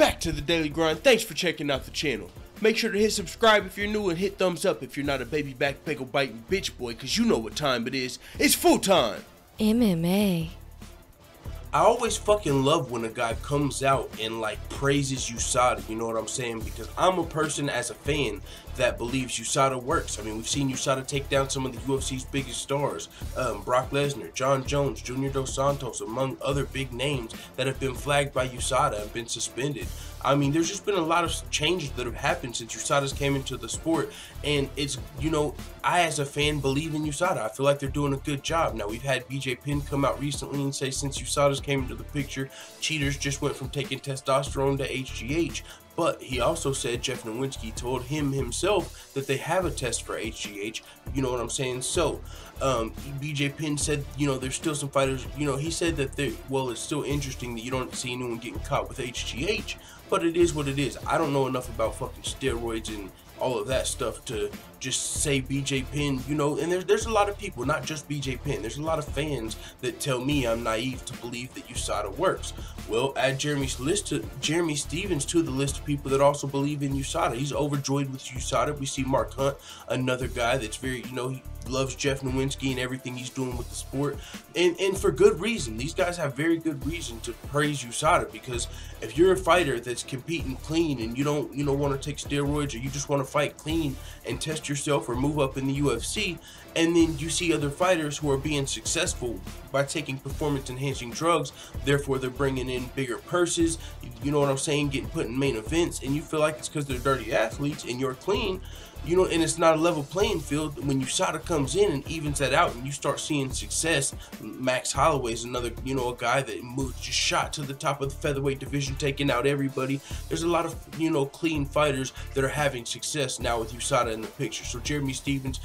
back to the Daily Grind. Thanks for checking out the channel. Make sure to hit subscribe if you're new and hit thumbs up if you're not a baby back pickle biting bitch boy, cause you know what time it is. It's full time. MMA. I always fucking love when a guy comes out and like praises USADA, you know what I'm saying? Because I'm a person as a fan that believes USADA works. I mean, we've seen USADA take down some of the UFC's biggest stars, Brock Lesnar, John Jones, Junior Dos Santos, among other big names that have been flagged by USADA and been suspended. I mean, there's just been a lot of changes that have happened since USADA's came into the sport, and it's, you know, I as a fan believe in USADA. I feel like they're doing a good job. Now, we've had BJ Penn come out recently and say since USADA's came into the picture, cheaters just went from taking testosterone to HGH. But he also said Jeff Nowinski told him himself that they have a test for HGH. You know what I'm saying? So, BJ Penn said, you know, there's still some fighters, you know, he said that it's still interesting that you don't see anyone getting caught with HGH, but it is what it is. I don't know enough about fucking steroids and all of that stuff to just say BJ Penn, you know, and there's a lot of people, not just BJ Penn, there's a lot of fans that tell me I'm naive to believe that USADA works. Well, add Jeremy Stevens to the list of people that also believe in USADA. He's overjoyed with USADA. We see Mark Hunt, another guy that's very, you know, he loves Jeff Nowinski and everything he's doing with the sport, and for good reason. These guys have very good reason to praise USADA, because if you're a fighter that's competing clean and you don't, you know, want to take steroids, or you just want to fight clean and test yourself or move up in the UFC, and then you see other fighters who are being successful by taking performance enhancing drugs, therefore they're bringing in bigger purses, you know what I'm saying, getting put in main events, and you feel like it's because they're dirty athletes and you're clean, you know, and it's not a level playing field. When USADA comes in and evens that out and you start seeing success, Max Holloway's another, you know, a guy that moved, just shot to the top of the featherweight division, taking out everybody. There's a lot of, you know, clean fighters that are having success now with USADA in the picture. So Jeremy Stevens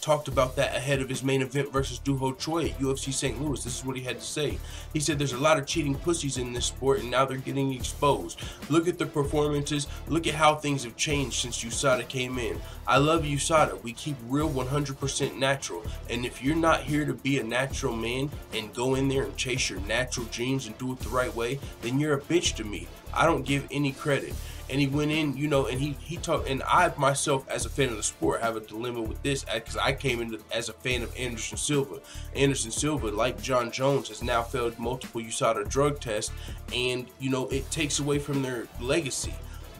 talked about that ahead of his main event versus Doo Ho Choi at UFC St. Louis. This is what he had to say. He said there's a lot of cheating pussies in this sport and now they're getting exposed. Look at their performances. Look at how things have changed since USADA came in. I love USADA. We keep real 100% natural, and if you're not here to be a natural man and go in there and chase your natural dreams and do it the right way, then you're a bitch to me. I don't give any credit. And he went in, you know, and he talked, and I myself as a fan of the sport have a dilemma with this, because I came in as a fan of Anderson Silva. Anderson Silva, like John Jones, has now failed multiple USADA drug tests, and you know, it takes away from their legacy.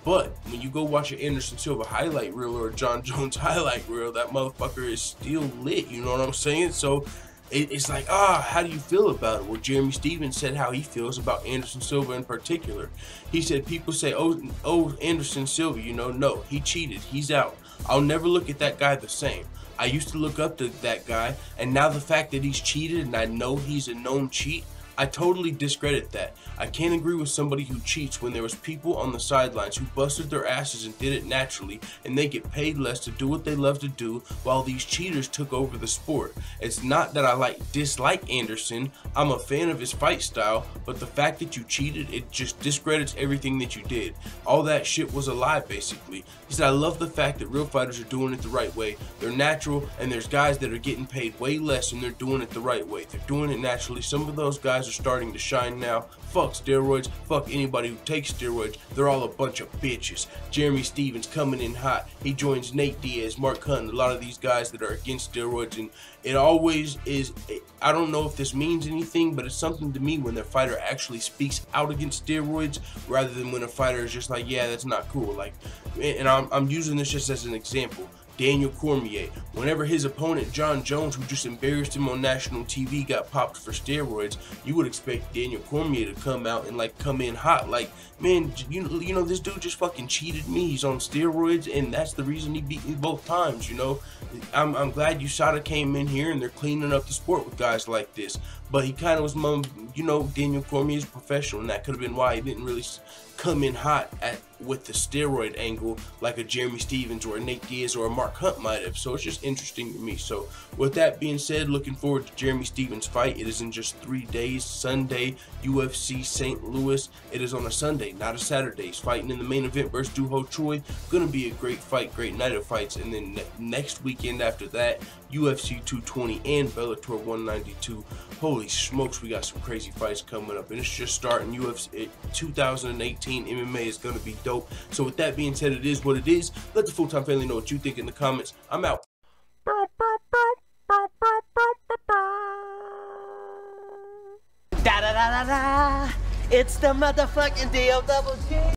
But when you go watch an Anderson Silva highlight reel or a John Jones highlight reel, that motherfucker is still lit, you know what I'm saying? So it's like, how do you feel about it? Well, Jeremy Stevens said how he feels about Anderson Silva in particular. He said people say, oh, Anderson Silva, you know, no, he cheated, he's out. I'll never look at that guy the same. I used to look up to that guy, and now the fact that he's cheated and I know he's a known cheat, I totally discredit that. I can't agree with somebody who cheats when there was people on the sidelines who busted their asses and did it naturally, and they get paid less to do what they love to do while these cheaters took over the sport. It's not that I dislike Anderson. I'm a fan of his fight style, but the fact that you cheated, it just discredits everything that you did. All that shit was a lie, basically. He said, I love the fact that real fighters are doing it the right way. They're natural, and there's guys that are getting paid way less and they're doing it the right way. They're doing it naturally. Some of those guys are starting to shine now. Fuck steroids, fuck anybody who takes steroids, they're all a bunch of bitches. Jeremy Stevens coming in hot. He joins Nate Diaz, Mark Hunt, a lot of these guys that are against steroids, and it always is, I don't know if this means anything, but it's something to me when their fighter actually speaks out against steroids rather than when a fighter is just like, yeah, that's not cool. Like, and I'm using this just as an example. Daniel Cormier, whenever his opponent John Jones, who just embarrassed him on national TV, got popped for steroids, you would expect Daniel Cormier to come out and like come in hot, like, man, you know this dude just fucking cheated me, he's on steroids, and that's the reason he beat me both times, you know. I'm glad USADA came in here and they're cleaning up the sport with guys like this, but he kind of was, you know, Daniel Cormier is professional, and that could have been why he didn't really come in hot with the steroid angle like a Jeremy Stevens or a Nate Diaz or a Mark Hunt might have. So it's just interesting to me. So with that being said, looking forward to Jeremy Stevens' fight. It is in just 3 days. Sunday, UFC St. Louis. It is on a Sunday, not a Saturday. He's fighting in the main event versus Doo Ho Choi. Gonna be a great fight, great night of fights. And then next weekend after that, UFC 220 and Bellator 192. Holy smokes, we got some crazy fights coming up, and it's just starting. UFC 2018 MMA is gonna be dope. So with that being said, it is what it is. Let the full-time family know what you think in the comments. I'm out. Da da da da da. It's the motherfucking DOG.